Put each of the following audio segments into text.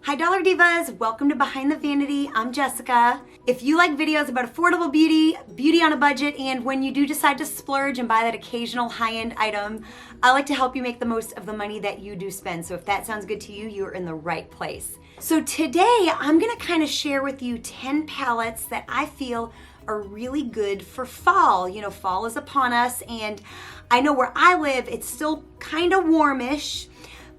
Hi Dollar Divas, welcome to Behind the Vanity. I'm Jessica. If you like videos about affordable beauty, beauty on a budget, and when you do decide to splurge and buy that occasional high-end item, I like to help you make the most of the money that you do spend. So if that sounds good to you, you're in the right place. So today I'm gonna kind of share with you 10 palettes that I feel are really good for fall. You know, fall is upon us, and I know where I live, it's still kind of warmish,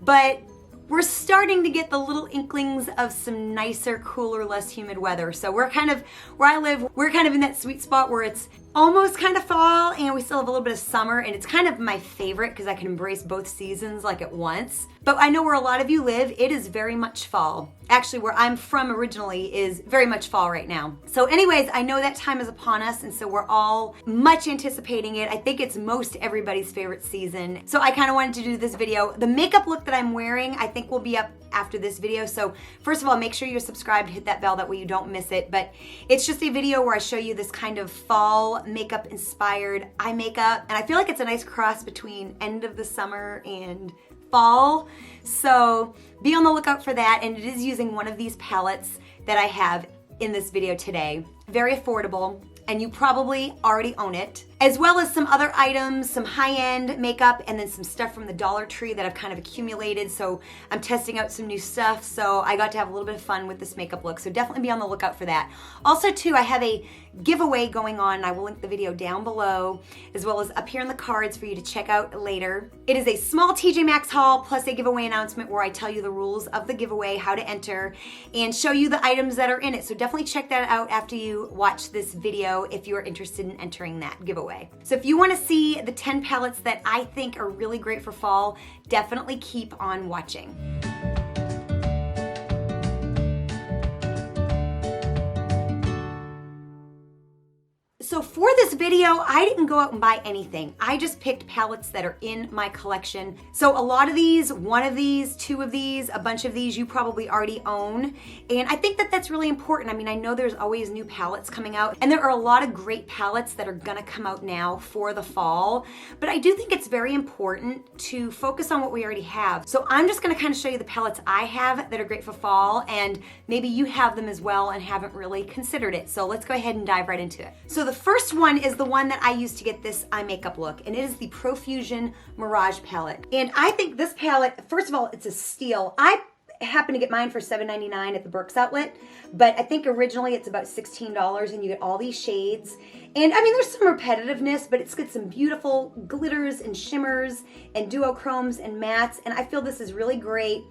but we're starting to get the little inklings of some nicer, cooler, less humid weather. So we're kind of, where I live, we're kind of in that sweet spot where it's almost kind of fall and we still have a little bit of summer, and it's kind of my favorite because I can embrace both seasons like at once. But I know where a lot of you live, it is very much fall. Actually, where I'm from originally is very much fall right now. So anyways, I know that time is upon us, and so we're all much anticipating it. I think it's most everybody's favorite season. So I kind of wanted to do this video. The makeup look that I'm wearing, I think will be up after this video. So first of all, make sure you're subscribed, hit that bell, that way you don't miss it. But it's just a video where I show you this kind of fall makeup inspired eye makeup. And I feel like it's a nice cross between end of the summer and fall. So be on the lookout for that. And it is using one of these palettes that I have in this video today. Very affordable, and you probably already own it, as well as some other items, some high-end makeup, and then some stuff from the Dollar Tree that I've kind of accumulated. So I'm testing out some new stuff, so I got to have a little bit of fun with this makeup look. So definitely be on the lookout for that. Also too, I have a giveaway going on. I will link the video down below, as well as up here in the cards for you to check out later. It is a small TJ Maxx haul plus a giveaway announcement where I tell you the rules of the giveaway, how to enter, and show you the items that are in it. So definitely check that out after you watch this video if you are interested in entering that giveaway. So if you want to see the 10 palettes that I think are really great for fall, definitely keep on watching. So for this video, I didn't go out and buy anything. I just picked palettes that are in my collection. So a lot of these, one of these, two of these, a bunch of these you probably already own. And I think that that's really important. I mean, I know there's always new palettes coming out, and there are a lot of great palettes that are gonna come out now for the fall. But I do think it's very important to focus on what we already have. So I'm just gonna kind of show you the palettes I have that are great for fall, and maybe you have them as well and haven't really considered it. So let's go ahead and dive right into it. So the first one is the one that I used to get this eye makeup look, and it is the Profusion Mirage palette. And I think this palette, first of all, it's a steal. I happened to get mine for $7.99 at the Burks outlet, but I think originally it's about $16 and you get all these shades. And I mean, there's some repetitiveness, but it's got some beautiful glitters and shimmers and duochromes and mattes, and I feel this is really great,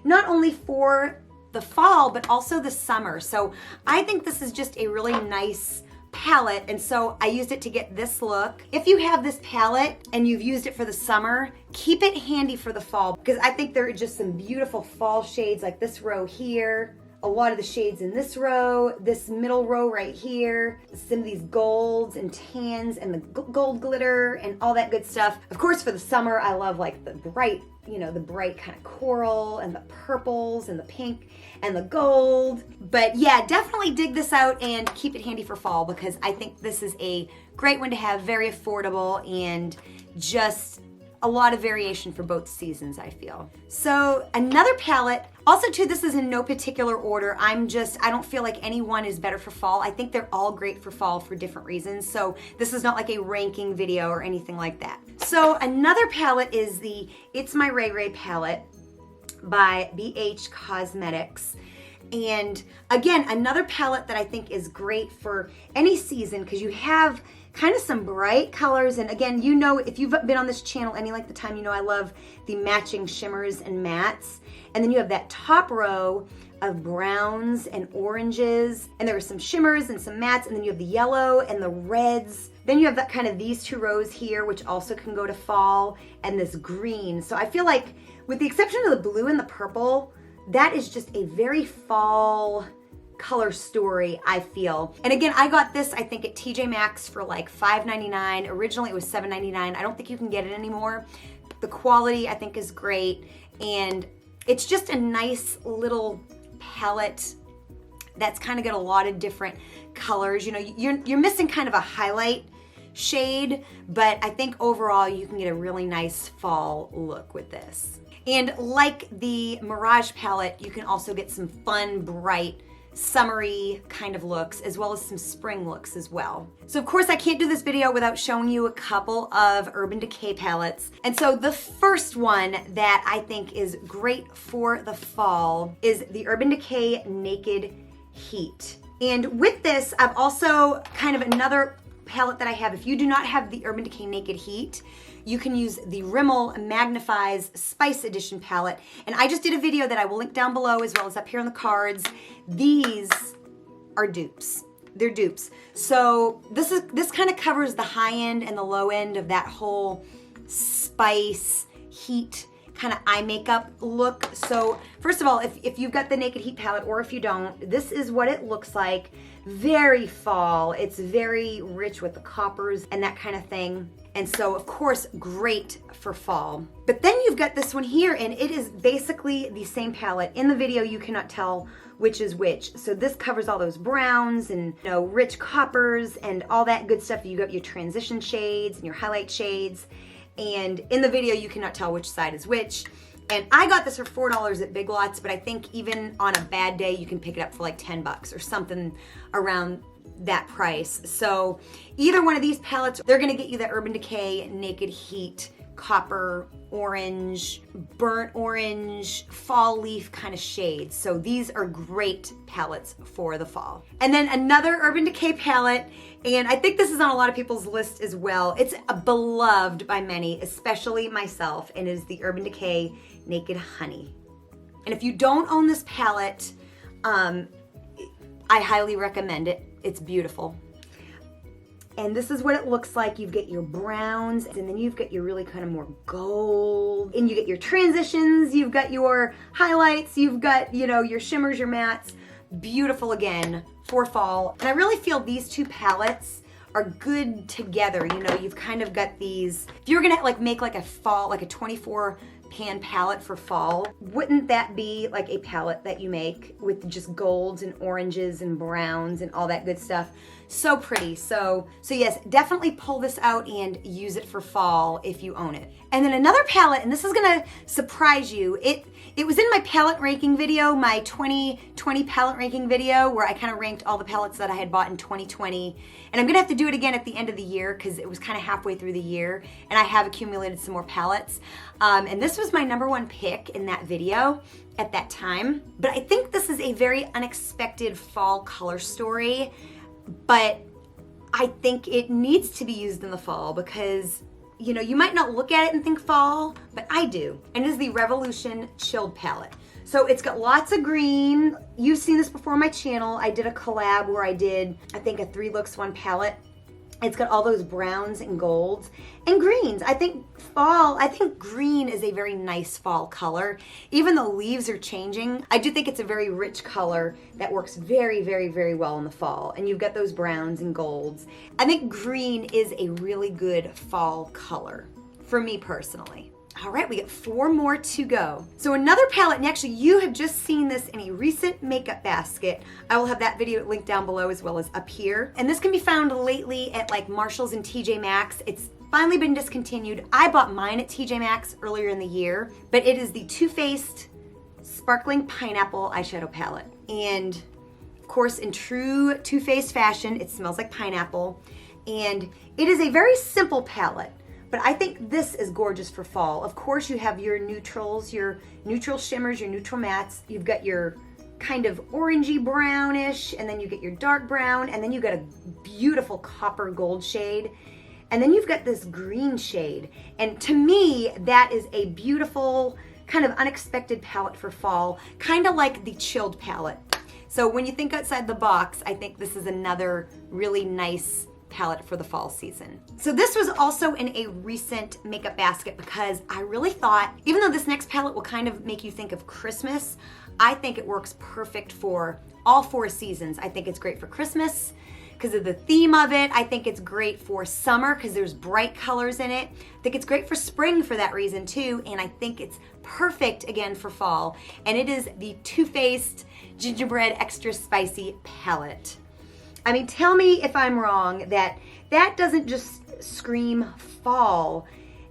not only for the fall, but also the summer. So I think this is just a really nice palette, and so I used it to get this look. If you have this palette and you've used it for the summer, keep it handy for the fall, because I think there are just some beautiful fall shades like this row here, a lot of the shades in this row, this middle row right here, some of these golds and tans and the gold glitter and all that good stuff. Of course, for the summer, I love like the bright, you know, the bright kind of coral and the purples and the pink and the gold. But yeah, definitely dig this out and keep it handy for fall, because I think this is a great one to have, very affordable, and just a lot of variation for both seasons, I feel. So another palette, also too, this is in no particular order. I don't feel like any one is better for fall. I think they're all great for fall for different reasons. So this is not like a ranking video or anything like that. So another palette is the It's My Ray Ray palette by BH Cosmetics. And again, another palette that I think is great for any season, because you have kind of some bright colors. And again, you know, if you've been on this channel any length of time, you know I love the matching shimmers and mattes. And then you have that top row of browns and oranges, and there are some shimmers and some mattes, and then you have the yellow and the reds. Then you have that kind of these two rows here, which also can go to fall, and this green. So I feel like, with the exception of the blue and the purple, that is just a very fall color story, I feel. And again, I got this, I think, at TJ Maxx for like $5.99. Originally it was $7.99. I don't think you can get it anymore. The quality, I think, is great, and it's just a nice little palette that's kind of got a lot of different colors. You know, you're missing kind of a highlight shade, but I think overall you can get a really nice fall look with this. And like the Mirage palette, you can also get some fun, bright, summery kind of looks, as well as some spring looks as well. So of course I can't do this video without showing you a couple of Urban Decay palettes. And so the first one that I think is great for the fall is the Urban Decay Naked Heat. And with this, I've also kind of another palette that I have. If you do not have the Urban Decay Naked Heat, you can use the Rimmel Magnifies Spice Edition palette. And I just did a video that I will link down below as well as up here on the cards. These are dupes. They're dupes. So this kind of covers the high end and the low end of that whole spice, heat, kind of eye makeup look. So first of all, if you've got the Naked Heat palette, or if you don't, this is what it looks like. Very fall. It's very rich with the coppers and that kind of thing. And so of course, great for fall. But then you've got this one here, and it is basically the same palette. In the video, you cannot tell which is which. So this covers all those browns and, you know, rich coppers and all that good stuff. You got your transition shades and your highlight shades. And in the video, you cannot tell which side is which. And I got this for $4 at Big Lots, but I think even on a bad day, you can pick it up for like 10 bucks or something around that price. So either one of these palettes, they're gonna get you the Urban Decay Naked Heat copper, orange, burnt orange, fall leaf kind of shades. So these are great palettes for the fall. And then another Urban Decay palette, and I think this is on a lot of people's list as well. It's beloved by many, especially myself, and it is the Urban Decay Naked Honey. And if you don't own this palette, I highly recommend it. It's beautiful. And this is what it looks like. You've got your browns, and then you've got your really kind of more gold, and you get your transitions, you've got your highlights, you've got, you know, your shimmers, your mattes. Beautiful again for fall. And I really feel these two palettes are good together. You know, you've kind of got these, if you're gonna like make like a fall, like a 24 pan palette for fall, wouldn't that be like a palette that you make with just golds and oranges and browns and all that good stuff? So pretty. So yes, definitely pull this out and use it for fall if you own it. And then another palette, and this is gonna surprise you. It was in my palette ranking video, my 2020 palette ranking video, where I kind of ranked all the palettes that I had bought in 2020. And I'm gonna have to do it again at the end of the year because it was kind of halfway through the year, and I have accumulated some more palettes. And this was my #1 pick in that video at that time. But I think this is a very unexpected fall color story, but I think it needs to be used in the fall because, you know, you might not look at it and think fall, but I do. And it is the Revolution Chilled Palette. So it's got lots of green. You've seen this before on my channel. I did a collab where I did, I think, a 3 looks 1 palette. It's got all those browns and golds and greens. I think green is a very nice fall color. Even though leaves are changing, I do think it's a very rich color that works very, very, very well in the fall. And you've got those browns and golds. I think green is a really good fall color for me personally. All right, we got 4 more to go. So another palette, and actually you have just seen this in a recent makeup basket. I will have that video linked down below as well as up here. And this can be found lately at like Marshalls and TJ Maxx. It's finally been discontinued. I bought mine at TJ Maxx earlier in the year, but it is the Too Faced Sparkling Pineapple Eyeshadow Palette. And of course, in true Too Faced fashion, it smells like pineapple. And it is a very simple palette. But I think this is gorgeous for fall. Of course, you have your neutrals, your neutral shimmers, your neutral mattes. You've got your kind of orangey brownish, and then you get your dark brown, and then you got a beautiful copper gold shade. And then you've got this green shade. And to me, that is a beautiful, kind of unexpected palette for fall, kind of like the Chilled palette. So when you think outside the box, I think this is another really nice palette for the fall season. So this was also in a recent makeup basket because I really thought, even though this next palette will kind of make you think of Christmas, I think it works perfect for all 4 seasons. I think it's great for Christmas because of the theme of it. I think it's great for summer because there's bright colors in it. I think it's great for spring for that reason too. And I think it's perfect again for fall. And it is the Too Faced Gingerbread Extra Spicy Palette. I mean, tell me if I'm wrong that doesn't just scream fall.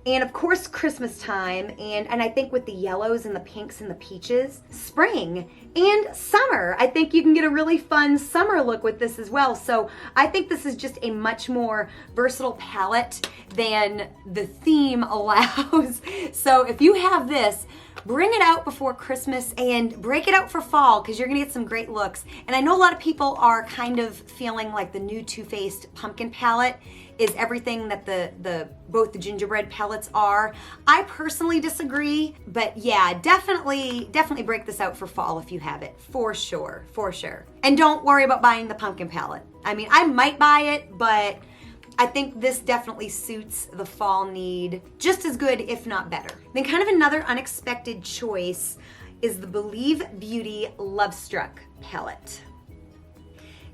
And of course, Christmas time, and I think with the yellows and the pinks and the peaches, spring and summer. I think you can get a really fun summer look with this as well. So I think this is just a much more versatile palette than the theme allows. So if you have this, bring it out before Christmas and break it out for fall, because you're gonna get some great looks. And I know a lot of people are kind of feeling like the new Too Faced pumpkin palette is everything that both the gingerbread palettes are. I personally disagree, but yeah, definitely break this out for fall if you have it, for sure. And don't worry about buying the pumpkin palette. I mean, I might buy it, but I think this definitely suits the fall need just as good, if not better. Then kind of another unexpected choice is the Believe Beauty Love Struck palette.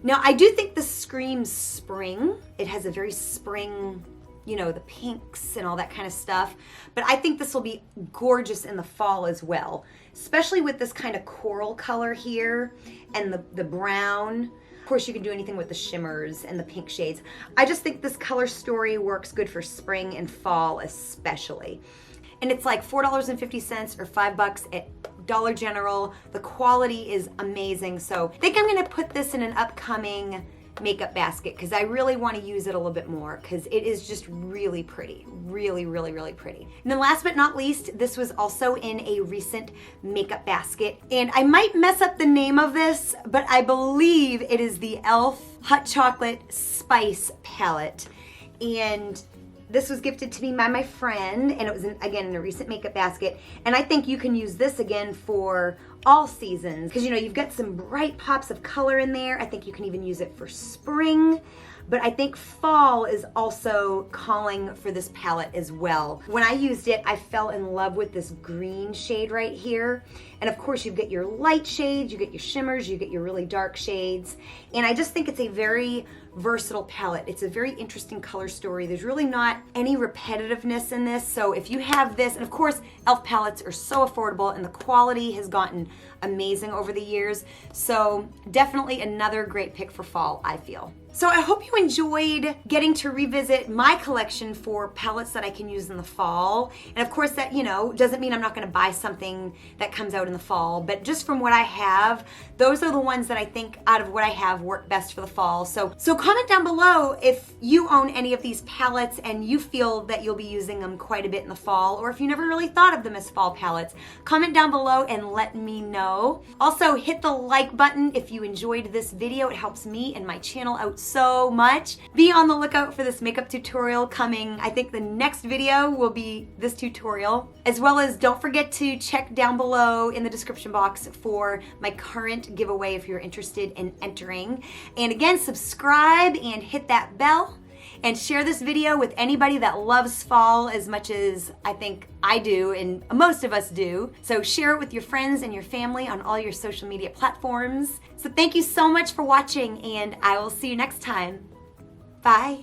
Now, I do think this screams spring. It has a very spring, you know, the pinks and all that kind of stuff. But I think this will be gorgeous in the fall as well, especially with this kind of coral color here and the brown. Of course, you can do anything with the shimmers and the pink shades. I just think this color story works good for spring and fall especially. And it's like $4.50 or $5 at Dollar General. The quality is amazing. So I think I'm gonna put this in an upcoming makeup basket because I really want to use it a little bit more because it is just really pretty. Really pretty. And then last but not least, this was also in a recent makeup basket. And I might mess up the name of this, but I believe it is the e.l.f. Hot Chocolate Spice Palette. And this was gifted to me by my friend, and it was, again, in a recent makeup basket. And I think you can use this again for all seasons because, you know, you've got some bright pops of color in there. I think you can even use it for spring. But I think fall is also calling for this palette as well. When I used it, I fell in love with this green shade right here. And of course, you get your light shades, you get your shimmers, you get your really dark shades. And I just think it's a very versatile palette. It's a very interesting color story. There's really not any repetitiveness in this. So if you have this, and of course, e.l.f. palettes are so affordable and the quality has gotten amazing over the years. So definitely another great pick for fall, I feel. So I hope you enjoyed getting to revisit my collection for palettes that I can use in the fall. And of course that, you know, doesn't mean I'm not gonna buy something that comes out in the fall, but just from what I have, those are the ones that I think out of what I have work best for the fall. So comment down below if you own any of these palettes and you feel that you'll be using them quite a bit in the fall, or if you never really thought of them as fall palettes. Comment down below and let me know. Also, hit the like button if you enjoyed this video. It helps me and my channel out so much. Be on the lookout for this makeup tutorial coming. I think the next video will be this tutorial, as well as don't forget to check down below in the description box for my current giveaway if you're interested in entering. And again, subscribe and hit that bell and share this video with anybody that loves fall as much as I think I do and most of us do. So share it with your friends and your family on all your social media platforms. So thank you so much for watching, and I will see you next time. Bye.